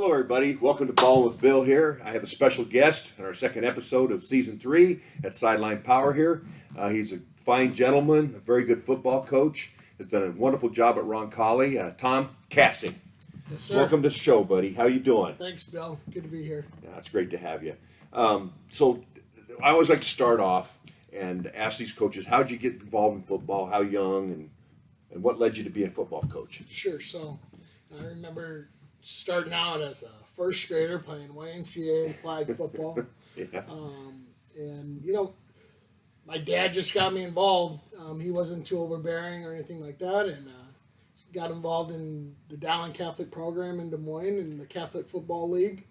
Hello, everybody. Welcome to Ballin with Bill here. I have a special guest in our second episode of Season 3 at Sideline Power here. He's a fine gentleman, a very good football coach. Has done a wonderful job at Roncalli. Tom Kassing. Yes, sir. Welcome to the show, buddy. How you doing? Thanks, Bill. Good to be here. Yeah, it's great to have you. So I always like to start off and ask these coaches, how did you get involved in football? How young? And what led you to be a football coach? Sure. So I remember starting out as a first grader playing YMCA flag football. Yeah. And, my dad just got me involved. He wasn't too overbearing or anything like that. And got involved in the Ballin Catholic program in Des Moines in the Catholic Football League.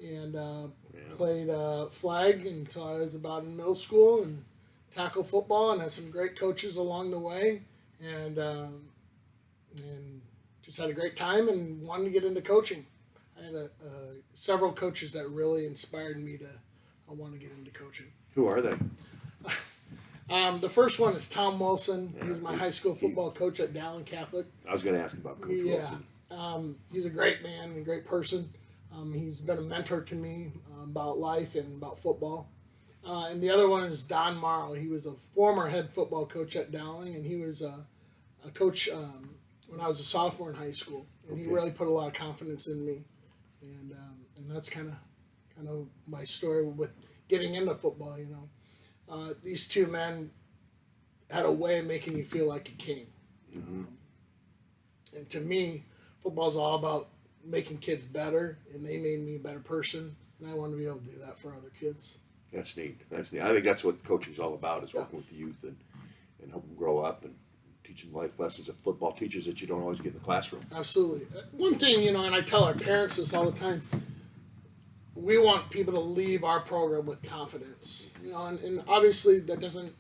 And played flag until I was about in middle school and tackle football and had some great coaches along the way. And just had a great time and wanted to get into coaching. I had several coaches that really inspired me to want to get into coaching. Who are they? The first one is Tom Wilson. He was my high school football coach at Ballin Catholic. I was going to ask about Coach Wilson. He's a great man and a great person. He's been a mentor to me about life and about football. And the other one is Don Morrow. He was a former head football coach at Dowling, and he was a coach when I was a sophomore in high school. And he really put a lot of confidence in me. And that's kind of my story with getting into football. These two men had a way of making you feel like a king. Mm-hmm. And to me, football is all about making kids better, and they made me a better person. And I want to be able to do that for other kids. That's neat. That's neat. I think that's what coaching's all about, is working with the youth and help them grow up and teaching life lessons that football teaches that you don't always get in the classroom. Absolutely. One thing, and I tell our parents this all the time, we want people to leave our program with confidence. And obviously that doesn't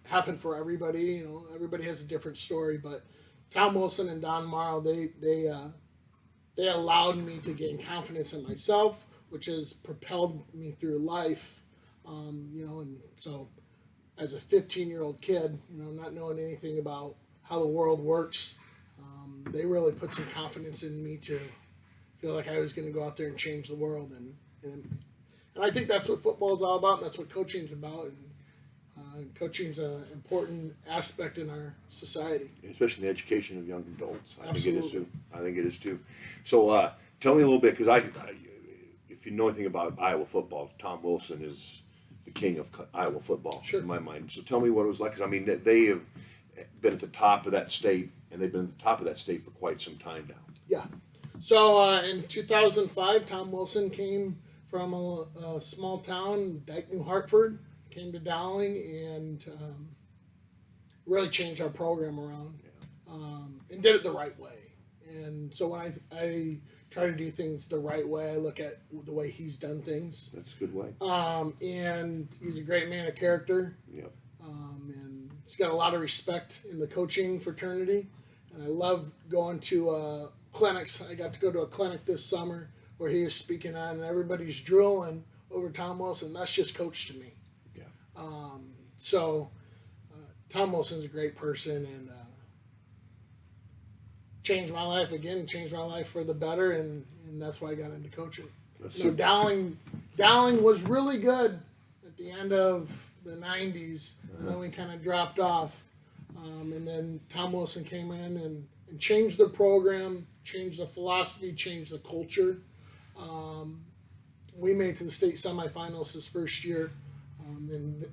happen for everybody. Everybody has a different story, but Tom Wilson and Don Morrow, they allowed me to gain confidence in myself, which has propelled me through life. And so as a 15-year-old kid, not knowing anything about how the world works, they really put some confidence in me to feel like I was going to go out there and change the world. And I think that's what football is all about, and that's what coaching is about. And coaching is an important aspect in our society. Especially the education of young adults. Absolutely. I think it is too. So tell me a little bit, because if you know anything about Iowa football, Tom Wilson is the king of Iowa football in my mind. So tell me what it was like, because they have been at the top of that state, and they've been at the top of that state for quite some time now. Yeah. So in 2005, Tom Wilson came from a small town, Dyke, New Hartford, came to Dowling, and really changed our program around, and did it the right way. And so when I try to do things the right way, I look at the way he's done things. That's a good way. And he's a great man of character. Yep. And he's got a lot of respect in the coaching fraternity. And I love going to clinics. I got to go to a clinic this summer where he was speaking on, and everybody's drooling over Tom Wilson. That's just coach to me. Yeah. Tom Wilson's a great person, and changed my life again, changed my life for the better, and that's why I got into coaching. Dowling was really good at the end of the 90s, and then we kind of dropped off. And then Tom Wilson came in and changed the program, changed the philosophy, changed the culture. We made it to the state semifinals his first year, and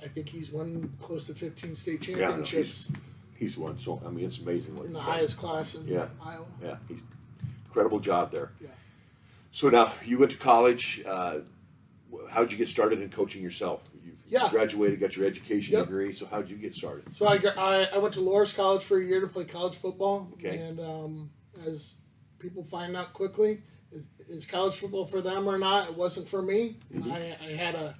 I think he's won close to 15 state championships. He's won, so it's amazing what in the he's highest class in Iowa. Yeah, he's incredible job there. Yeah. So now you went to college. How'd you get started in coaching yourself? You graduated, got your education degree. So how'd you get started? So I went to Loras College for a year to play college football. Okay. And as people find out quickly, is college football for them or not? It wasn't for me. Mm-hmm. I had a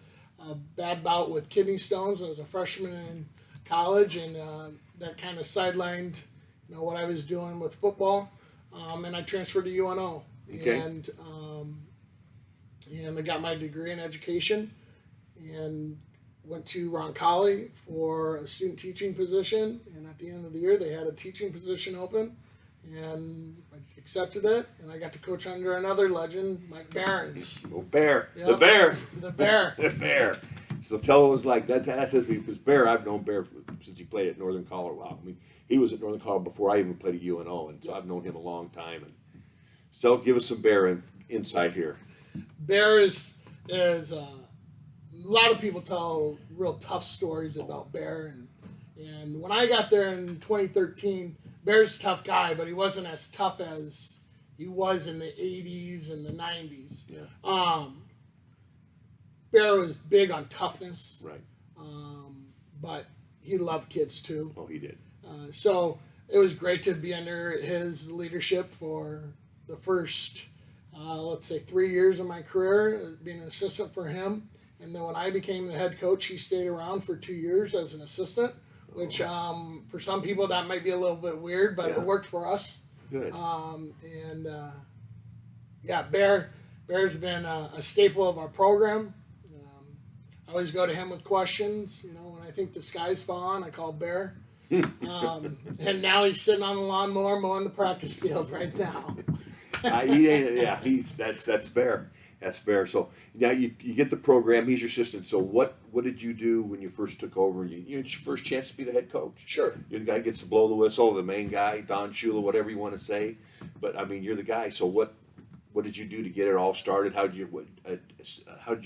bad bout with kidney stones when I was a freshman in college, and that kind of sidelined what I was doing with football. And I transferred to UNO. Okay. And I got my degree in education and went to Roncalli for a student teaching position. And at the end of the year, they had a teaching position open. And I accepted it, and I got to coach under another legend, Mike Behrens. Oh, Bear. Yep. The Bear. The Bear. The Bear. So tell it was like that says me because Bear, I've known Bear since he played at Northern Colorado. I mean, he was at Northern Colorado before I even played at UNO, and so I've known him a long time. And so give us some Bear insight here. Bear is a lot of people tell real tough stories about Bear, and when I got there in 2013, Bear's a tough guy, but he wasn't as tough as he was in the 80s and the 90s. Yeah. Bear was big on toughness, Right. but he loved kids too. Oh, he did. So it was great to be under his leadership for the first, let's say, 3 years of my career, being an assistant for him. And then when I became the head coach, he stayed around for 2 years as an assistant, which for some people that might be a little bit weird, but it worked for us. Good. Bear's been a staple of our program. I always go to him with questions. You know, when I think the sky's falling, I call Bear. And now he's sitting on the lawnmower mowing the practice field right now. That's Bear. That's Bear. So now you get the program. He's your assistant. So what did you do when you first took over? You had your first chance to be the head coach. Sure. You're the guy who gets to blow the whistle, the main guy, Don Shula, whatever you want to say. But I mean, you're the guy. So what did you do to get it all started? How did you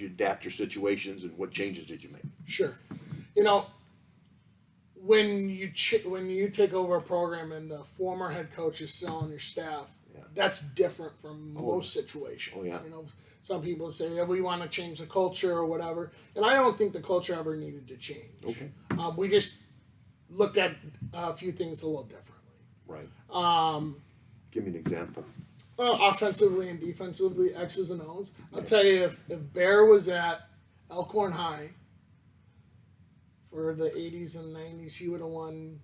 adapt your situations, and what changes did you make? Sure. You know, when you take over a program and the former head coach is still on your staff, that's different from most situations. Oh, yeah. You know, some people say we want to change the culture or whatever, and I don't think the culture ever needed to change. Okay. We just looked at a few things a little differently. Right. Give me an example. Offensively and defensively, X's and O's. I'll tell you, if Bear was at Elkhorn High for the 80s and 90s, he would have won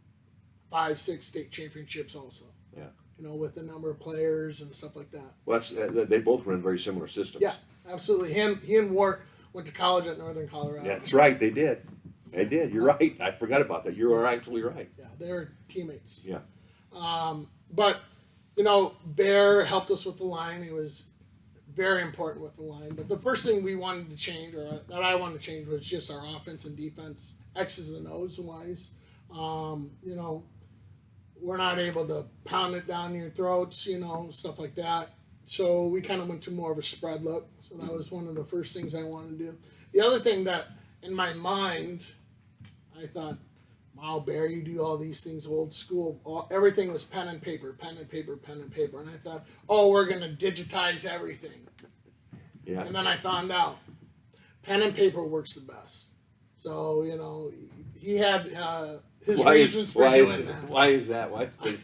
5-6 state championships also. Yeah. You know, with the number of players and stuff like that. Well, they both run very similar systems. Yeah, absolutely. He and Wart went to college at Northern Colorado. Yeah, that's right. They did. They did. You're right. I forgot about that. You are actually right. Yeah, they were teammates. Yeah. But, you know, Bear helped us with the line. He was very important with the line. But the first thing we wanted to change, or that I wanted to change, was just our offense and defense, X's and O's wise. You know, we're not able to pound it down your throats, you know, stuff like that. So we kind of went to more of a spread look. So that was one of the first things I wanted to do. The other thing that, in my mind, I thought, wow, Bear, you do all these things old school. Everything was pen and paper, pen and paper, pen and paper. And I thought, oh, we're going to digitize everything. Yeah. And then I found out pen and paper works the best. So, you know, he had his reasons for doing that. Why is that? Why is it?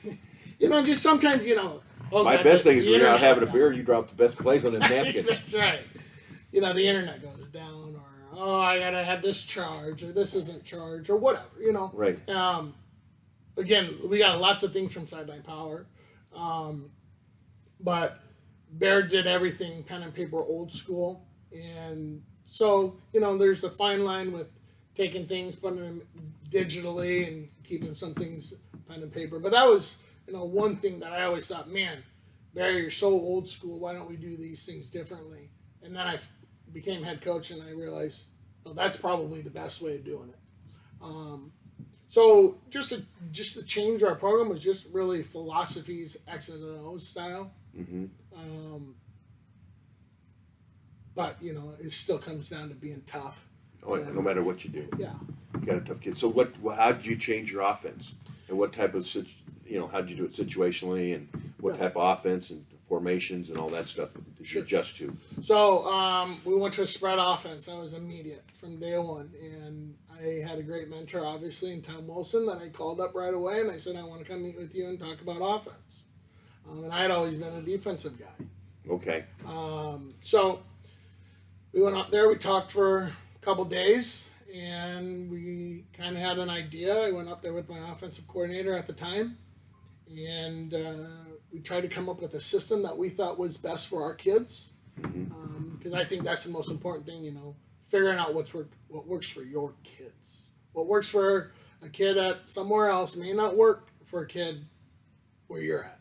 You know, just sometimes, you know. My best thing is when you're out having a beer, you drop the best plays on the napkins. That's right. You know, the internet goes down, or, oh, I got to have this charge, or this isn't charged, or whatever, you know. Right. Again, we got lots of things from Sideline Power. But Bear did everything pen and paper old school. And so, you know, there's a fine line with taking things, putting them digitally, and keeping some things pen and paper. But that was, you know, one thing that I always thought, man, Barry, you're so old school. Why don't we do these things differently? And then I became head coach, and I realized, well, that's probably the best way of doing it. So just to change our program was just really philosophies, X and O's style. Mm-hmm. But, you know, it still comes down to being tough. Oh, yeah, no matter what you do. Yeah. You got a tough kid. So how did you change your offense? And what type of, how did you do it situationally, and what type of offense and formations and all that stuff did you adjust to? So we went to a spread offense. That was immediate from day one. And I had a great mentor, obviously, in Tom Wilson, that I called up right away. And I said, I want to come meet with you and talk about offense. And I had always been a defensive guy. Okay. So we went up there. We talked for a couple days. And we kind of had an idea. I went up there with my offensive coordinator at the time. And we tried to come up with a system that we thought was best for our kids. Because I think that's the most important thing, you know, figuring out what works for your kids. What works for a kid at somewhere else may not work for a kid where you're at.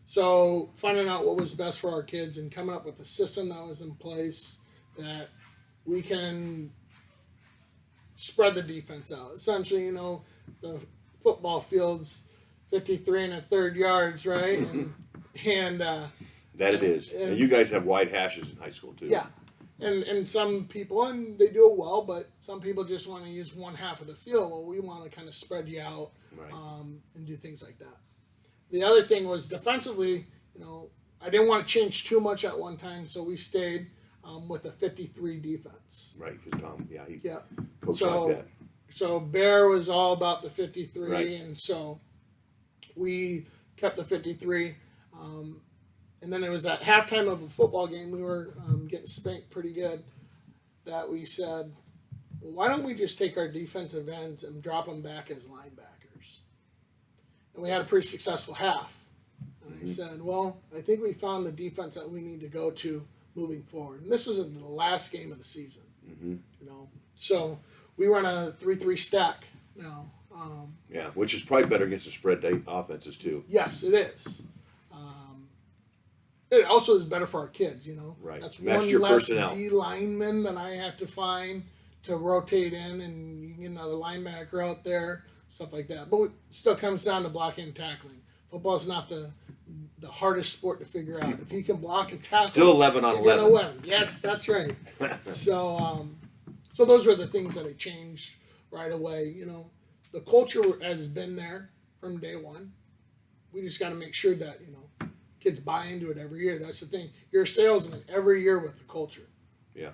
So finding out what was best for our kids and coming up with a system that was in place that we can spread the defense out. Essentially, you know, the football field's 53 1/3 yards, right? And that it is. And you guys have wide hashes in high school too. Yeah. And some people, and they do it well, but some people just want to use one half of the field. Well, we want to kind of spread you out, right. And do things like that. The other thing was defensively, you know, I didn't want to change too much at one time, so we stayed with a 53 defense. Right, because Tom, he Yeah. coached like that. So Bear was all about the 53, right. and so we kept the 53. And then it was at halftime of a football game, we were getting spanked pretty good, that we said, well, why don't we just take our defensive ends and drop them back as linebackers? And we had a pretty successful half. And I said, well, I think we found the defense that we need to go to moving forward. And this was in the last game of the season, you know. So we run a 3-3 stack now. Yeah, which is probably better against the spread offenses too. Yes, it is. It also is better for our kids, you know. Right. That's Match one your less personnel. D lineman that I have to find to rotate in, and you can get another linebacker out there, stuff like that. But it still comes down to blocking and tackling. Football is not the hardest sport to figure out. If you can block and tackle, Still 11 on you're 11. gonna win. Yeah, that's right. So those were the things that I changed right away. You know, the culture has been there from day one. We just got to make sure that, you know, kids buy into it every year. That's the thing. You're a salesman every year with the culture. Yeah.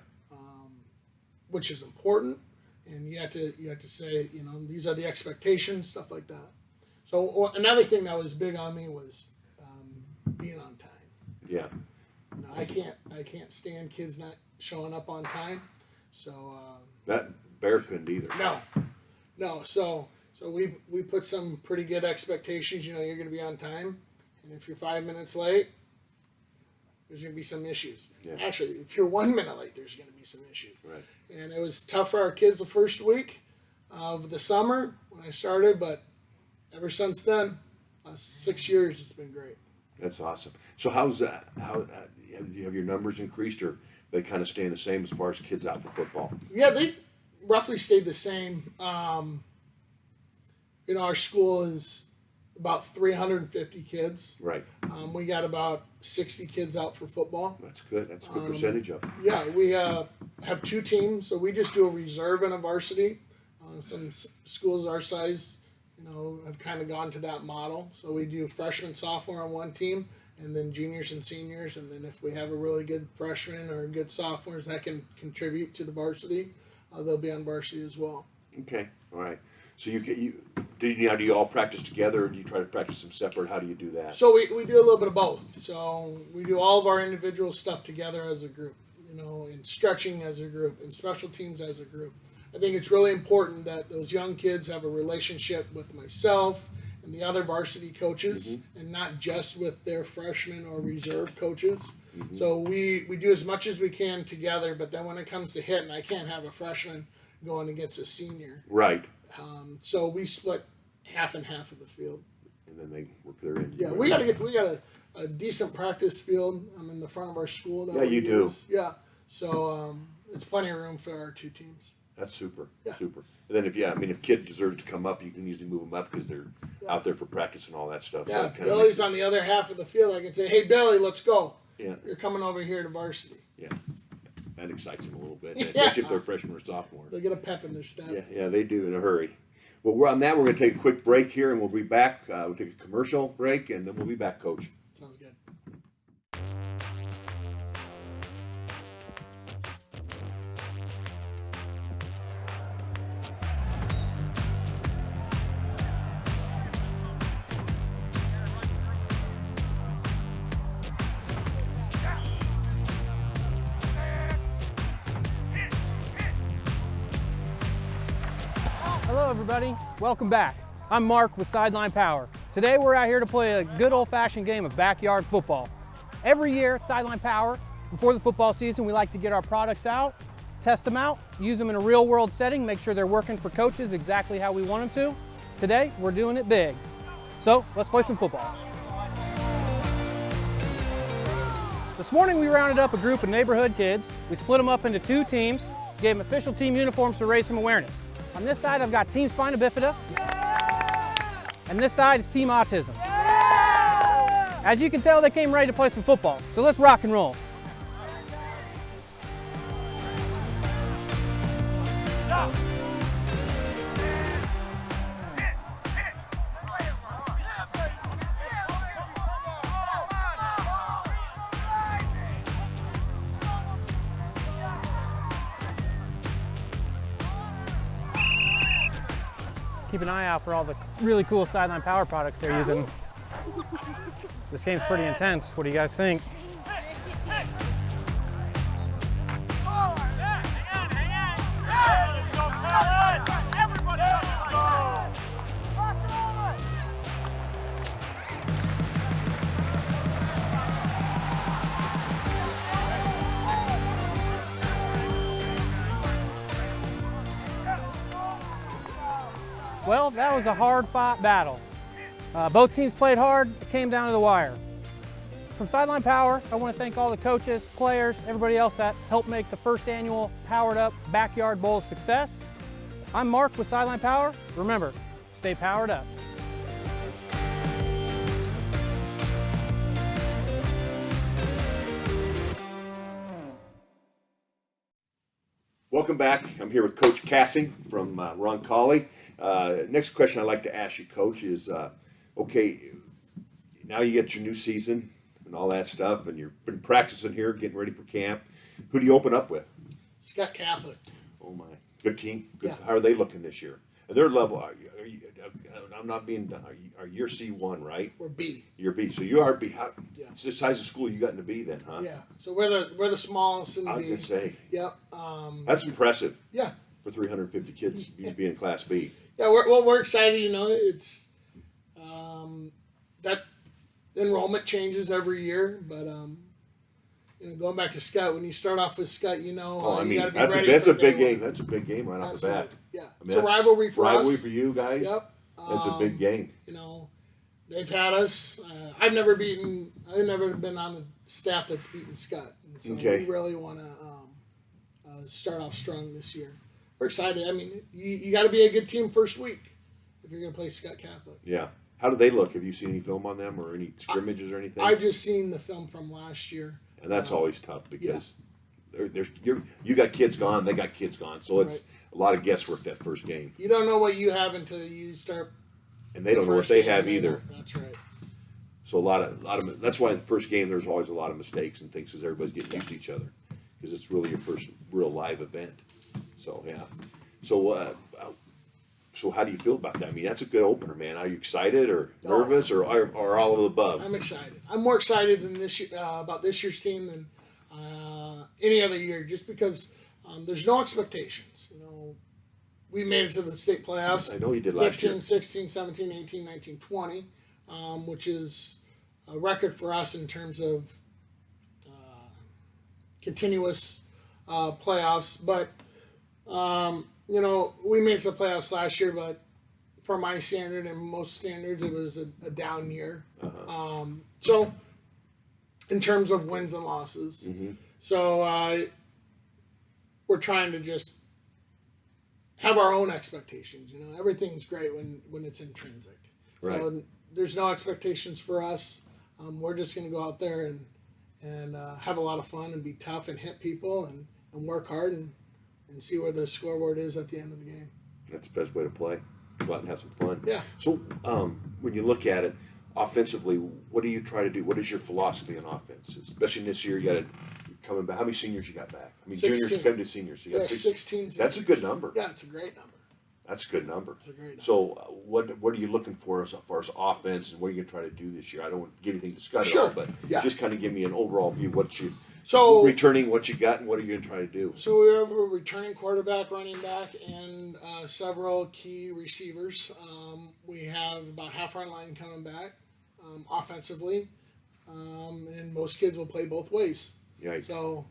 Which is important, and you have to say, you know, these are the expectations, stuff like that. So another thing that was big on me was being on time. Yeah. You know, I can't stand kids not showing up on time. So that Bear couldn't either. No. So we put some pretty good expectations. You know, you're going to be on time, and if you're 5 minutes late, there's going to be some issues. Yeah. Actually, if you're 1 minute late, there's going to be some issues. Right. And it was tough for our kids the first week of the summer when I started, but ever since then, 6 years, it's been great. That's awesome. So how's that? How have your numbers increased, or they kind of staying the same as far as kids out for football? Yeah, they've roughly stayed the same. You know, our school is about 350 kids. Right. We got about 60 kids out for football. That's good. That's a good percentage of it. Yeah, we have 2 teams, so we just do a reserve and a varsity. Some schools our size, you know, have kind of gone to that model. So we do freshman, sophomore on one team, and then juniors and seniors. And then if we have a really good freshman or good sophomores that can contribute to the varsity, they'll be on varsity as well. Okay. All right. So do you all practice together, or do you try to practice them separate? How do you do that? So we do a little bit of both. So we do all of our individual stuff together as a group, you know, and stretching as a group, and special teams as a group. I think it's really important that those young kids have a relationship with myself and the other varsity coaches, and not just with their freshman or reserve coaches. So we do as much as we can together, but then when it comes to hitting, I can't have a freshman going against a senior. Right. So we split half and half of the field. And then they work their end. Yeah, we got a decent practice field in the front of our school. That you do. Yeah, so it's plenty of room for our 2 teams. That's super. Yeah. Super. And then if kid deserves to come up, you can usually move them up because they're out there for practice and all that stuff. Yeah, So it Billy's on the other half of the field. I can say, hey, Billy, let's go. Yeah. You're coming over here to varsity. Yeah. That excites them a little bit, especially if they're freshmen or sophomore. They'll get a pep in their step. Yeah, they do in a hurry. Well, we're going to take a quick break here, and we'll be back. We'll take a commercial break, and then we'll be back, Coach. Sounds good. Hello everybody, welcome back. I'm Mark with Sideline Power. Today we're out here to play a good old-fashioned game of backyard football. Every year at Sideline Power, before the football season, we like to get our products out, test them out, use them in a real-world setting, make sure they're working for coaches exactly how we want them to. Today, we're doing it big. So, let's play some football. This morning we rounded up a group of neighborhood kids. We split them up into 2 teams, gave them official team uniforms for racism awareness. On this side I've got Team Spina Bifida, and this side is Team Autism. As you can tell, they came ready to play some football, so let's rock and roll. Keep an eye out for all the really cool sideline power products they're using. This game's pretty intense. What do you guys think? Well, that was a hard-fought battle. Both teams played hard. It came down to the wire. From Sideline Power, I want to thank all the coaches, players, everybody else that helped make the first annual Powered Up Backyard Bowl a success. I'm Mark with Sideline Power. Remember, stay powered up. Welcome back. I'm here with Coach Kassing from Roncalli. Next question I'd like to ask you, Coach, is okay, now you get your new season and all that stuff, and you've been practicing here, getting ready for camp. Who do you open up with? Scott Catholic. Oh, my. Good team. Good. Yeah. How are they looking this year? At their level, I'm not being, you're C1, right? We're B. You're B. So you are B. Yeah. It's the size of school you got in the B then, huh? Yeah. So we're the smallest in the I was B. going to say. Yep. That's impressive. Yeah. For 350 kids being Class B. Yeah, we're excited. You know, it's that enrollment changes every year, but you know, going back to Scott, when you start off with Scott, you know, Oh, I you mean, gotta be that's ready a for big day game. one. That's a big game right off the bat. Yeah, I mean, it's a that's rivalry for us. Rivalry for you guys. Yep, That's a big game. You know, they've had us. I've never been on the staff that's beaten Scott, and so Okay. we really want to start off strong this year. We're excited. I mean, you got to be a good team first week if you're going to play Scott Catholic. Yeah. How do they look? Have you seen any film on them or any scrimmages or anything? I've just seen the film from last year. And that's always tough because you got kids gone, they got kids gone, so it's a lot of guesswork that first game. You don't know what you have until you start. And they don't know what they have game, either. That's right. So a lot of that's why the first game there's always a lot of mistakes and things because everybody's getting used to each other because it's really your first real live event. So yeah. So how do you feel about that? I mean, that's a good opener, man. Are you excited or nervous or all of the above? I'm excited. I'm more excited than this year, about this year's team than any other year, just because there's no expectations. You know, we made it to the state playoffs. I know you did last 15, year. 16, 17, 18, 19, 20, which is a record for us in terms of continuous playoffs. But you know, we made it to the playoffs last year, but for my standard and most standards, it was a down year. So, in terms of wins and losses, so we're trying to just have our own expectations. You know, everything's great when it's intrinsic. Right. So there's no expectations for us. We're just going to go out there and have a lot of fun and be tough and hit people and work hard and see where the scoreboard is at the end of the game. That's the best way to play. Go out and have some fun. Yeah. So when you look at it, offensively, what do you try to do? What is your philosophy on offense? Especially this year, you got coming back. How many seniors you got back? I mean, 16. juniors come to seniors. You got 16. That's a good number. Yeah, it's a great number. That's a good number. It's a great number. So what are you looking for as far as offense and what are you going to try to do this year? I don't want to give anything to Scott Sure. at all, but Yeah. just kind of give me an overall view. What you returning, what you got, and what are you going to try to do? So we have a returning quarterback, running back, and several key receivers. We have about half our line coming back offensively, and most kids will play both ways. Yeah. So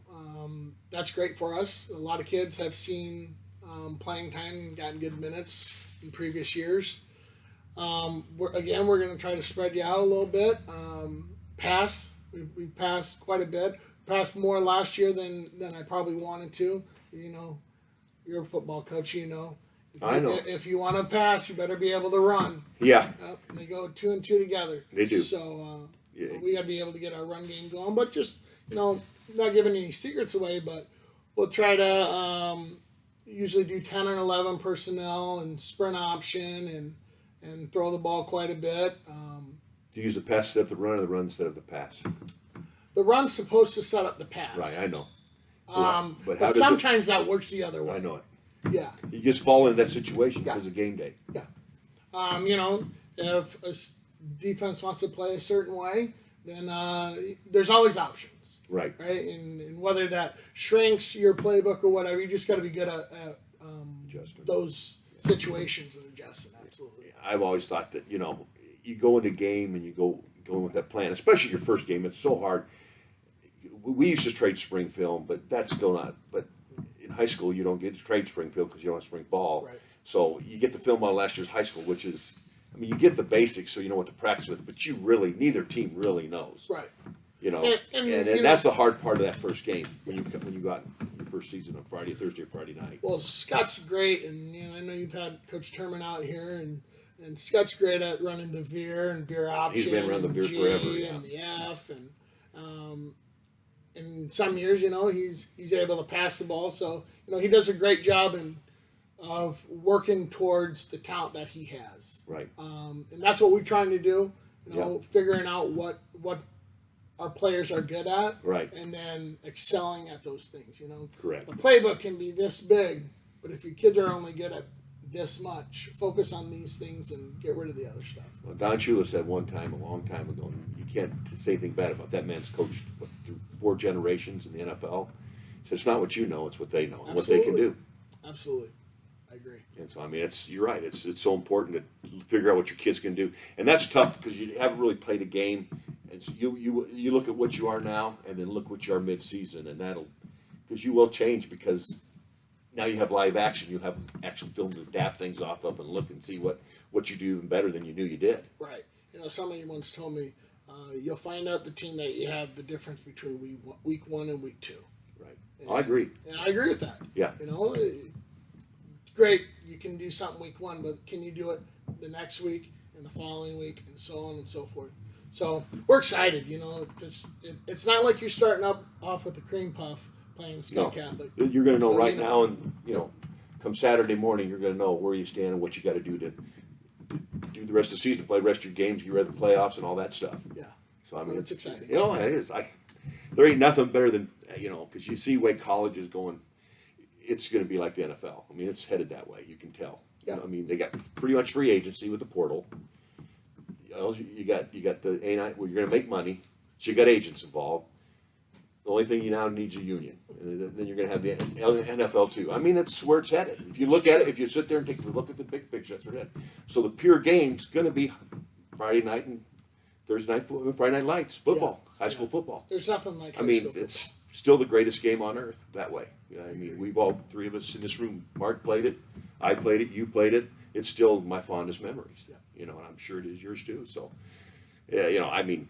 that's great for us. A lot of kids have seen playing time and gotten good minutes in previous years. We're going to try to spread you out a little bit. Pass. We passed quite a bit. passed more last year than I probably wanted to. You know, you're a football coach, you know. I know. If you want to pass, you better be able to run. Yeah. Yep, and they go 2 and 2 together. They do. So Yeah. we got to be able to get our run game going. But just, you know, not giving any secrets away, but we'll try to usually do 10 and 11 personnel and sprint option and throw the ball quite a bit. Do you use the pass set up the run or the run instead of the pass? The run's supposed to set up the pass. Right, I know. But sometimes that works the other way. I know it. Yeah. You just fall into that situation because of game day. Yeah. You know, if a defense wants to play a certain way, then there's always options. Right. Right. And whether that shrinks your playbook or whatever, you just got to be good at those situations and adjusting. Absolutely. I've always thought that, you know, you go into a game and you go in with that plan, especially your first game. It's so hard. We used to trade spring film, but that's still not. But in high school, you don't get to trade spring film because you don't have spring ball. Right. So you get the film on last year's high school, which is, I mean, you get the basics, so you know what to practice with, but neither team really knows. Right. You know, and that's the hard part of that first game when you got your first season on Thursday or Friday night. Well, Scott's great, and you know, I know you've had Coach Terman out here, and Scott's great at running the veer and veer option. He's been around the veer G forever, yeah. And the F, and in some years, you know, he's able to pass the ball. So you know, he does a great job of working towards the talent that he has. Right. And that's what we're trying to do. You know, figuring out what our players are good at, right, and then excelling at those things. You know, correct. The playbook can be this big, but if your kids are only good at this much, focus on these things and get rid of the other stuff. Well, Don Shula said one time, a long time ago, and you can't say anything bad about that man's coached through 4 generations in the NFL. He said it's not what you know, it's what they know and what they can do. Absolutely. I agree. And so, I mean, you're right. It's so important to figure out what your kids can do, and that's tough because you haven't really played a game. And so you look at what you are now, and then look what you are mid-season, and because you will change because now you have live action. You have actual film to adapt things off of and look and see what you do even better than you knew you did. Right. You know, somebody once told me you'll find out the team that you have the difference between week 1 and week 2. Right. I agree. And I agree with that. Yeah. You know, it's great. You can do something week 1, but can you do it the next week and the following week and so on and so forth? So we're excited. You know, it's not like you're starting off with a cream puff playing Scott Catholic. You're going to know now, and you know, come Saturday morning, you're going to know where you stand and what you got to do to do the rest of the season, play the rest of your games, get ready for the playoffs, and all that stuff. Yeah. So I mean, it's exciting. You know, it is. There ain't nothing better than because you see where college is going. It's going to be like the NFL. I mean, it's headed that way. You can tell. Yeah. I mean, they got pretty much free agency with the portal. You got the A9 where you're going to make money. So you got agents involved. The only thing you now need is a union, and then you're going to have the NFL too. I mean, that's where it's headed. If you look at it, if you sit there and take a look at the big picture, that's where it's headed. So the pure game's going to be Friday night and Thursday night, Friday night lights football, high school football. There's nothing like. I mean, it's still the greatest game on earth that way. I mean, we've all 3 of us in this room. Mark played it, I played it, you played it. It's still my fondest memories. Yeah. You know, and I'm sure it is yours too. So, yeah, you know, I mean,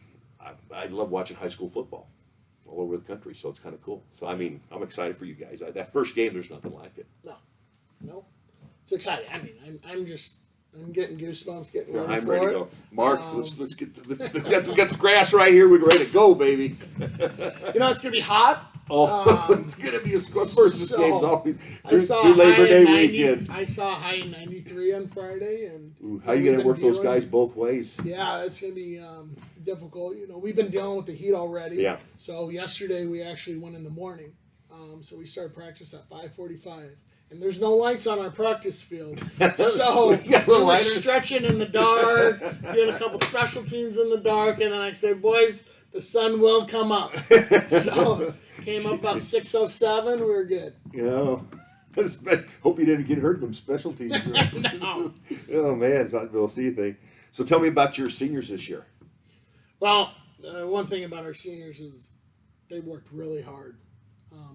I love watching high school football all over the country. So it's kind of cool. So I mean, I'm excited for you guys. That first game, there's nothing like it. No, it's exciting. I mean, I'm getting goosebumps, getting ready I'm for ready it. to go. Mark, let's get we got the grass right here. We're ready to go, baby. You know, it's gonna be hot. It's gonna be a first this game's always through Labor Day weekend. I saw a high 93 on Friday, and how are you gonna work those guys both ways? Yeah, it's gonna be difficult. You know, we've been dealing with the heat already. Yeah. So yesterday we actually went in the morning. So we started practice at 5:45. And there's no lights on our practice field. So we were stretching in the dark, doing a couple special teams in the dark, and then I said, boys, the sun will come up. So came up about 6:07, we were good. Yeah. Hope you didn't get hurt in them special teams. No. Oh man, it's not the see thing. So tell me about your seniors this year. Well, one thing about our seniors is they worked really hard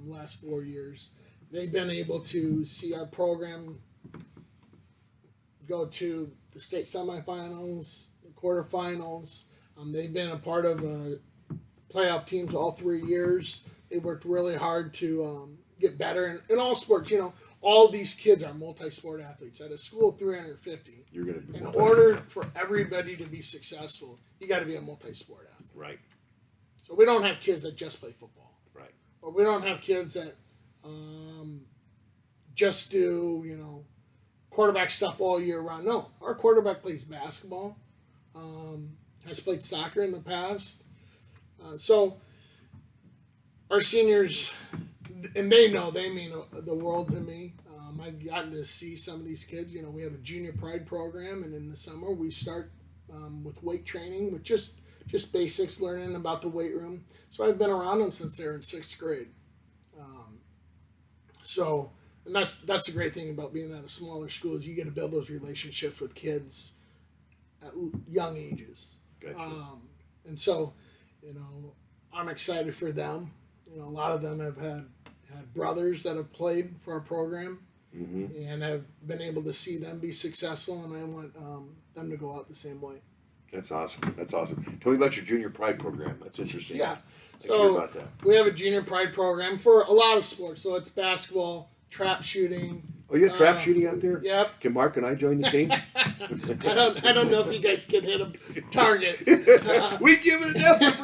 last 4 years. They've been able to see our program go to the state semifinals, the quarterfinals. They've been a part of playoff teams all 3 years. They worked really hard to get better in all sports. All these kids are multi-sport athletes. At a school of 350, You're going to be in order for everybody to be successful, you got to be a multi-sport athlete. right. So we don't have kids that just play football. Right. Or we don't have kids that just do, quarterback stuff all year round. No, our quarterback plays basketball, has played soccer in the past. So our seniors, and they mean the world to me. I've gotten to see some of these kids. We have a junior pride program, and in the summer we start with weight training, with just basics, learning about the weight room. So I've been around them since they're in 6th grade. And that's the great thing about being at a smaller school, is you get to build those relationships with kids at young ages. Gotcha. And so, I'm excited for them. A lot of them have had brothers that have played for our program, and have been able to see them be successful, and I want them to go out the same way. That's awesome. That's awesome. Tell me about your junior pride program. That's interesting. Yeah. I'd like to hear about that. We have a junior pride program for a lot of sports. So it's basketball, trap shooting. Oh, you have trap shooting out there? Yep. Can Mark and I join the team? I don't know if you guys can hit a target. We give it an effort,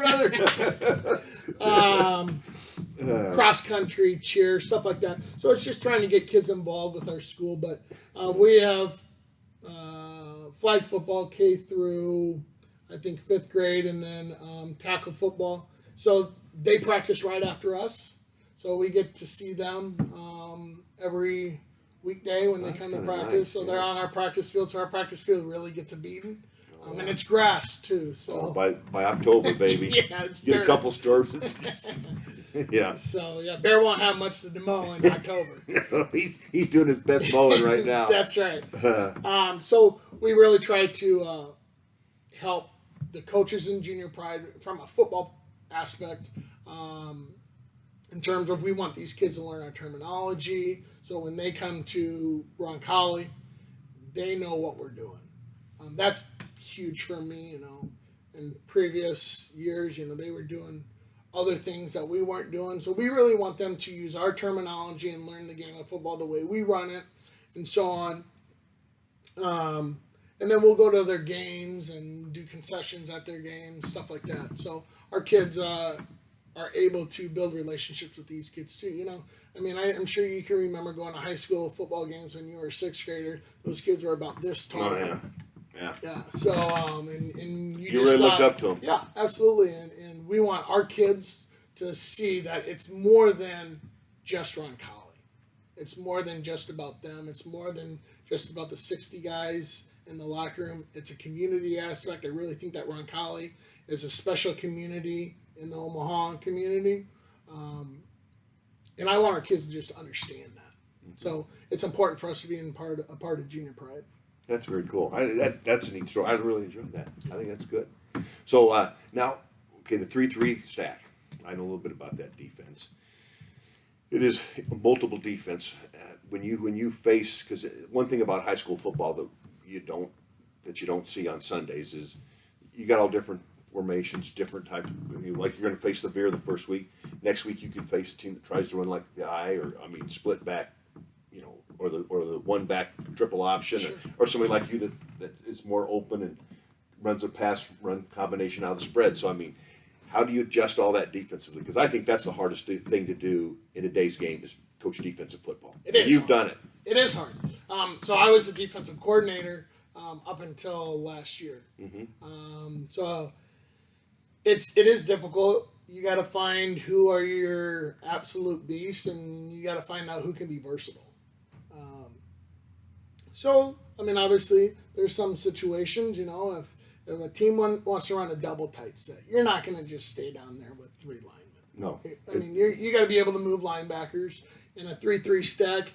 brother. Cross country, cheer, stuff like that. So it's just trying to get kids involved with our school. But we have flag football K through, I think, 5th grade, and then tackle football. So they practice right after us. So we get to see them every weekday when they come to practice. Nice, so they're on our practice field. So our practice field really gets a beating. And it's grass too. So by October, baby. Yeah, it's get dirt. a couple storms. Yeah. So yeah, Bear won't have much to mow in October. he's doing his best mowing right now. That's right. So we really try to help the coaches in junior pride from a football aspect, in terms of, we want these kids to learn our terminology. So when they come to Roncalli, they know what we're doing. That's huge for me. In previous years, they were doing other things that we weren't doing. So we really want them to use our terminology and learn the game of football the way we run it, and so on. And then we'll go to their games and do concessions at their games, stuff like that. So our kids are able to build relationships with these kids too. I'm sure you can remember going to high school football games when you were a 6th grader. Those kids were about this tall. Oh, yeah. Yeah. Yeah. So, and you You just really looked up to them. Yeah, absolutely. And we want our kids to see that it's more than just Roncalli. It's more than just about them. It's more than just about the 60 guys in the locker room. It's a community aspect. I really think that Roncalli is a special community in the Omaha community. And I want our kids to just understand that. So it's important for us to be a part of junior pride. That's very cool. That's a neat story. I really enjoyed that. I think that's good. So now, okay, the 3-3 stack. I know a little bit about that defense. It is a multiple defense. When you face, because one thing about high school football that you don't see on Sundays is you got all different formations, different types. Like you're going to face the veer the first week. Next week you could face a team that tries to run like the eye, split back, or the one back triple option, Sure. or somebody like you that is more open and runs a pass run combination out of the spread. So how do you adjust all that defensively? Because I think that's the hardest thing to do in a day's game is coach defensive football. It is. You've done it. It is hard. So I was the defensive coordinator up until last year. So it is difficult. You got to find who are your absolute beasts, and you got to find out who can be versatile. So obviously there's some situations, if a team wants to run a double tight set, you're not going to just stay down there with 3 linemen. No. You got to be able to move linebackers in a 3-3 stack.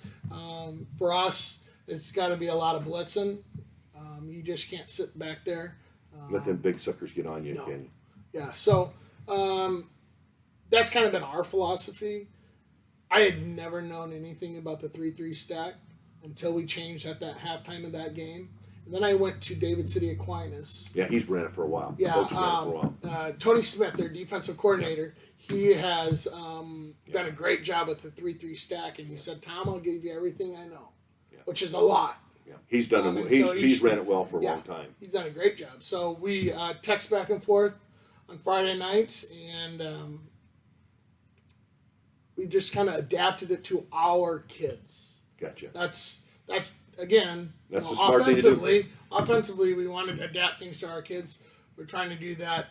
For us, it's got to be a lot of blitzing. You just can't sit back there. Let them big suckers get on you, No. can you? Yeah, so that's kind of been our philosophy. I had never known anything about the 3-3 stack until we changed at that halftime of that game. And then I went to David City Aquinas. Yeah, he's ran it for a while. Yeah, Coach ran it for a while. Tony Smith, their defensive coordinator, he has done a great job with the 3-3 stack, and he said, "Tom, I'll give you everything I know," which is a lot. Yeah, he's done it. He's ran it well for a long time. He's done a great job. So we text back and forth on Friday nights, and we just kind of adapted it to our kids. Gotcha. That's again. That's a smart thing to do. Offensively, we wanted to adapt things to our kids. We're trying to do that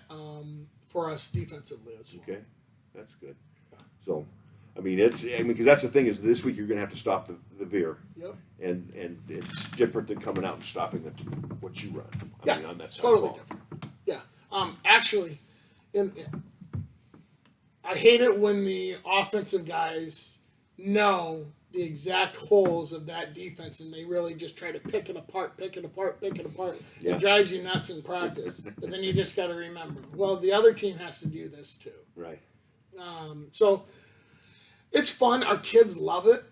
for us defensively as well. Okay, that's good. So, because that's the thing is this week you're going to have to stop the veer. Yep. And it's different than coming out and stopping what you run. On that side totally of the ball. different. Yeah. Actually, I hate it when the offensive guys know the exact holes of that defense and they really just try to pick it apart. Yeah. It drives you nuts in practice. But then you just got to remember, well, the other team has to do this too. Right. So it's fun. Our kids love it.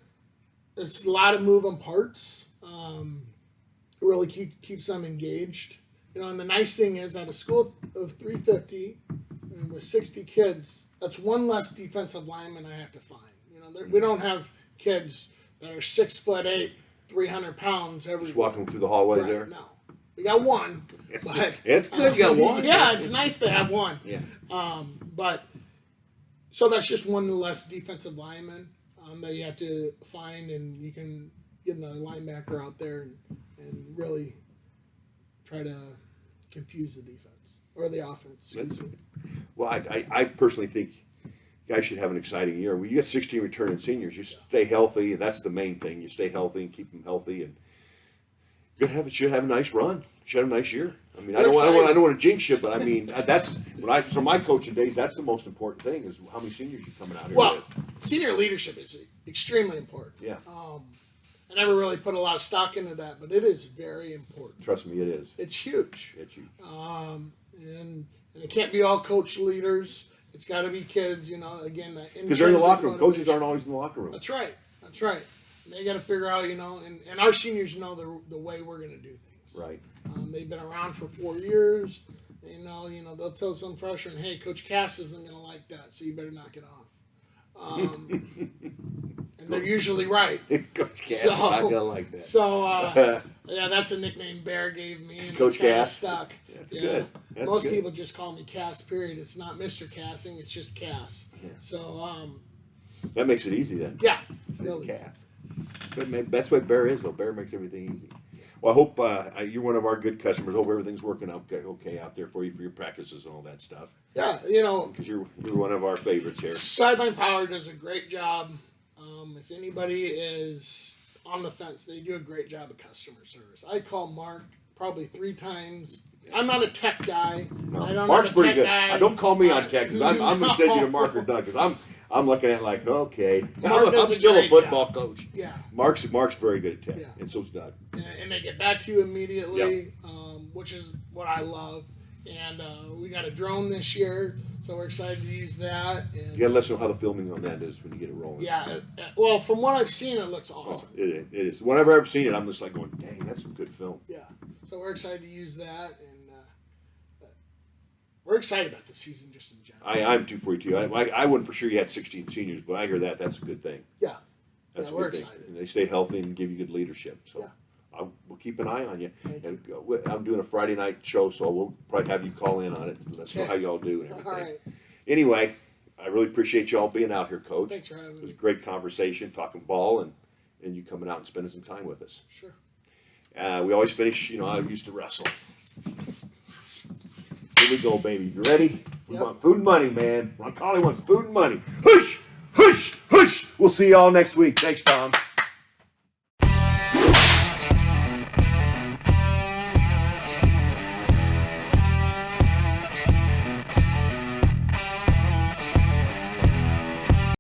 It's a lot of moving parts. It really keeps them engaged. And the nice thing is, at a school of 350 and with 60 kids, that's one less defensive lineman I have to find. We don't have kids that are 6'8", 300 pounds every. Just walking through the hallway there. No, we got one, but it's good. You got one. Yeah, it's nice to have one. Yeah. But so that's just one less defensive lineman that you have to find, and you can get a linebacker out there and really try to confuse the defense or the offense. Excuse me. Well, I personally think guys should have an exciting year. When you get 16 returning seniors, you stay healthy, and that's the main thing. You stay healthy and keep them healthy, and should have a nice run. Should have a nice year. I don't want to jinx you, but that's from my coaching days. That's the most important thing is how many seniors you're coming out here Well, with. Senior leadership is extremely important. Yeah. I never really put a lot of stock into that, but it is very important. Trust me, it is. It's huge. It's huge. And it can't be all coach leaders. It's got to be kids, again. Because they're in the locker room. Coaches aren't always in the locker room. That's right. And they got to figure out, and our seniors know the way we're going to do things. Right. They've been around for 4 years. They know, they'll tell some freshman, hey, Coach Cass isn't going to like that, so you better knock it off. And they're usually right. Coach Cass not going to like that. So, yeah, that's the nickname Bear gave me. And Coach it's kind of Cass? stuck. That's good. That's Most good. people just call me Cass, period. It's not Mr. Kassing, it's just Cass. Yeah. So, that makes it easy then. yeah. Really Cass. But that's what Bear is, though. Bear makes everything easy. Well, I hope you're one of our good customers. Hope everything's working out okay out there for you for your practices and all that stuff. Yeah, Because you're one of our favorites here. Sideline Power does a great job. If anybody is on the fence, they do a great job of customer service. I call Mark probably 3 times. I'm not a tech guy. No. Mark's pretty good. Don't call me on tech because I'm going to send you to Mark or Doug because I'm looking at it like, okay. I'm still a football coach. Yeah. Mark's very good at tech, Yeah. and so's Doug. And they get back to you immediately, which is what I love. And we got a drone this year, so we're excited to use that. And, You got to let us know how the filming on that is when you get it rolling. Yeah. Well, from what I've seen, it looks awesome. It is. Whenever I've seen it, I'm just like going, dang, that's some good film. Yeah. So we're excited to use that, and we're excited about the season just in general. I'm too for you too. I wouldn't for sure you had 16 seniors, but I hear that's a good thing. Yeah. That's we're a good excited. thing. And they stay healthy and give you good leadership. So Yeah. we'll keep an eye on you. Thank And I'm doing a Friday night show, so we'll probably have you call in on it and let us know Okay. how y'all do and everything. All right. Anyway, I really appreciate y'all being out here, Coach. Thanks for having It was a me. great conversation, talking ball, and you coming out and spending some time with us. Sure. We always finish, I used to wrestle. Here we go, baby. You ready? We Yep. want food and money, man. Roncalli wants food and money. Hush! Hush! Hush! We'll see y'all next week. Thanks, Tom.